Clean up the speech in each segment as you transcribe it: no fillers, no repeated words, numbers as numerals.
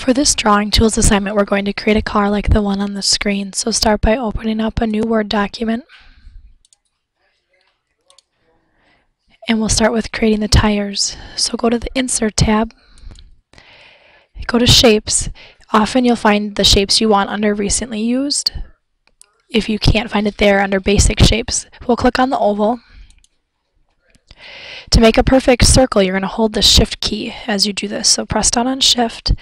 For this drawing tools assignment, we're going to create a car like the one on the screen. So start by opening up a new Word document. And we'll start with creating the tires. So go to the Insert tab, go to Shapes. Often you'll find the shapes you want under Recently Used. If you can't find it there, under Basic Shapes, we'll click on the oval. To make a perfect circle, you're going to hold the Shift key as you do this. So press down on Shift,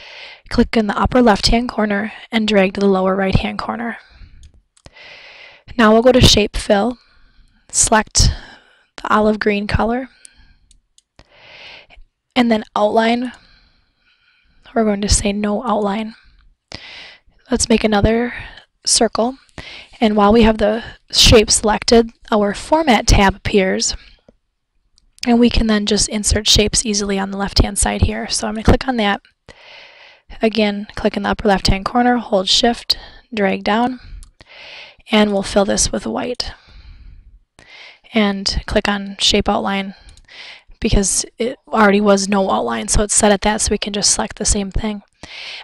click in the upper left-hand corner, and drag to the lower right-hand corner. Now we'll go to Shape Fill, select the olive green color, and then Outline. We're going to say No Outline. Let's make another circle, and while we have the shape selected, our Format tab appears. And we can then just insert shapes easily on the left-hand side here. So I'm going to click on that. Again, click in the upper left-hand corner, hold Shift, drag down, and we'll fill this with white. And click on Shape Outline because it already was no outline, so it's set at that, so we can just select the same thing.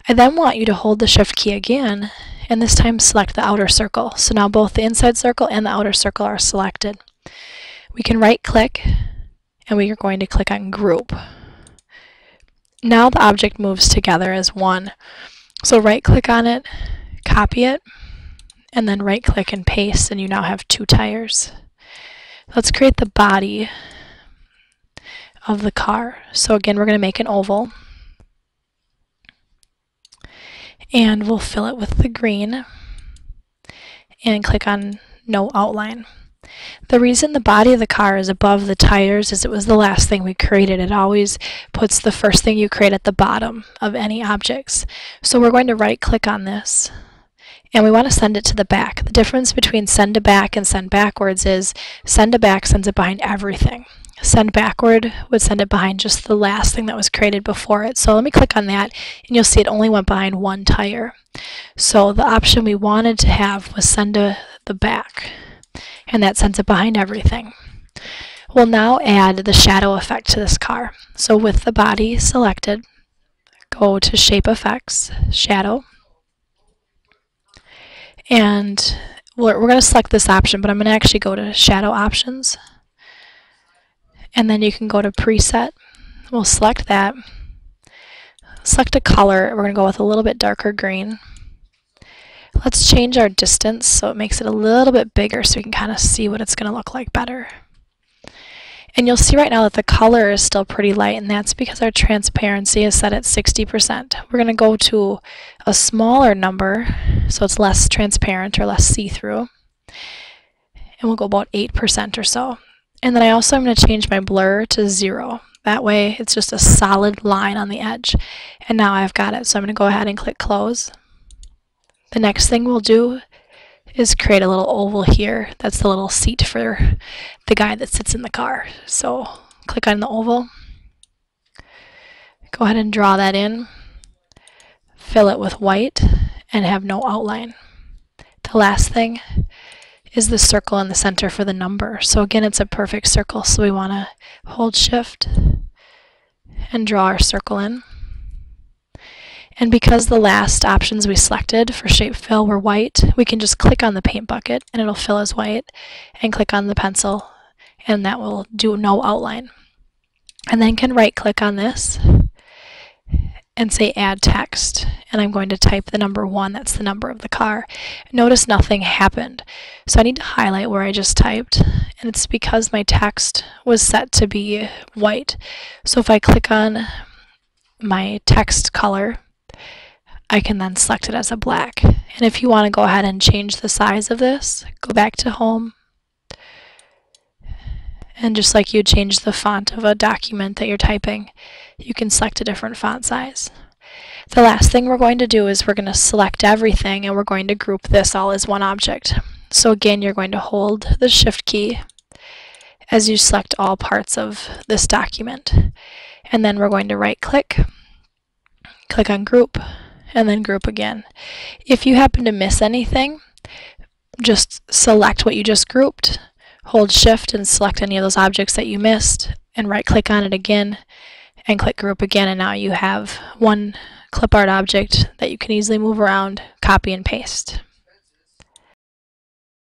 I then want you to hold the Shift key again, and this time select the outer circle. So now both the inside circle and the outer circle are selected. We can right-click, and we are going to click on Group. Now the object moves together as one. So right-click on it, copy it, and then right-click and paste, and you now have two tires. Let's create the body of the car. So again, we're going to make an oval, and we'll fill it with the green, and click on No Outline. The reason the body of the car is above the tires is it was the last thing we created. It always puts the first thing you create at the bottom of any objects. So we're going to right-click on this, and we want to send it to the back. The difference between send to back and send backwards is send to back sends it behind everything. Send backward would send it behind just the last thing that was created before it. So let me click on that, and you'll see it only went behind one tire. So the option we wanted to have was send to the back, and that sends it behind everything. We'll now add the shadow effect to this car. So with the body selected, go to Shape Effects, Shadow, and we're going to select this option, but I'm going to actually go to Shadow Options, and then you can go to Preset. We'll select that, select a color. We're going to go with a little bit darker green. Let's change our distance so it makes it a little bit bigger so we can kind of see what it's going to look like better. And you'll see right now that the color is still pretty light, and that's because our transparency is set at 60%. We're going to go to a smaller number so it's less transparent or less see-through, and we'll go about 8% or so. And then I also am going to change my blur to 0. That way it's just a solid line on the edge. And now I've got it, so I'm going to go ahead and click Close. The next thing we'll do is create a little oval here. That's the little seat for the guy that sits in the car. So click on the oval, go ahead and draw that in, fill it with white, and have no outline. The last thing is the circle in the center for the number. So again, it's a perfect circle, so we want to hold Shift and draw our circle in. And because the last options we selected for shape fill were white, we can just click on the paint bucket and it'll fill as white, and click on the pencil and that will do no outline. And then can right click on this and say Add Text, and I'm going to type the number 1, that's the number of the car. Notice nothing happened. So I need to highlight where I just typed, and it's because my text was set to be white. So if I click on my text color, I can then select it as a black. And if you want to go ahead and change the size of this, go back to Home. And just like you change the font of a document that you're typing, you can select a different font size. The last thing we're going to do is we're going to select everything, and we're going to group this all as one object. So again, you're going to hold the Shift key as you select all parts of this document. And then we're going to right click, click on Group, and then Group again. If you happen to miss anything, just select what you just grouped, hold Shift and select any of those objects that you missed, and right click on it again and click Group again, and now you have one clip art object that you can easily move around, copy and paste.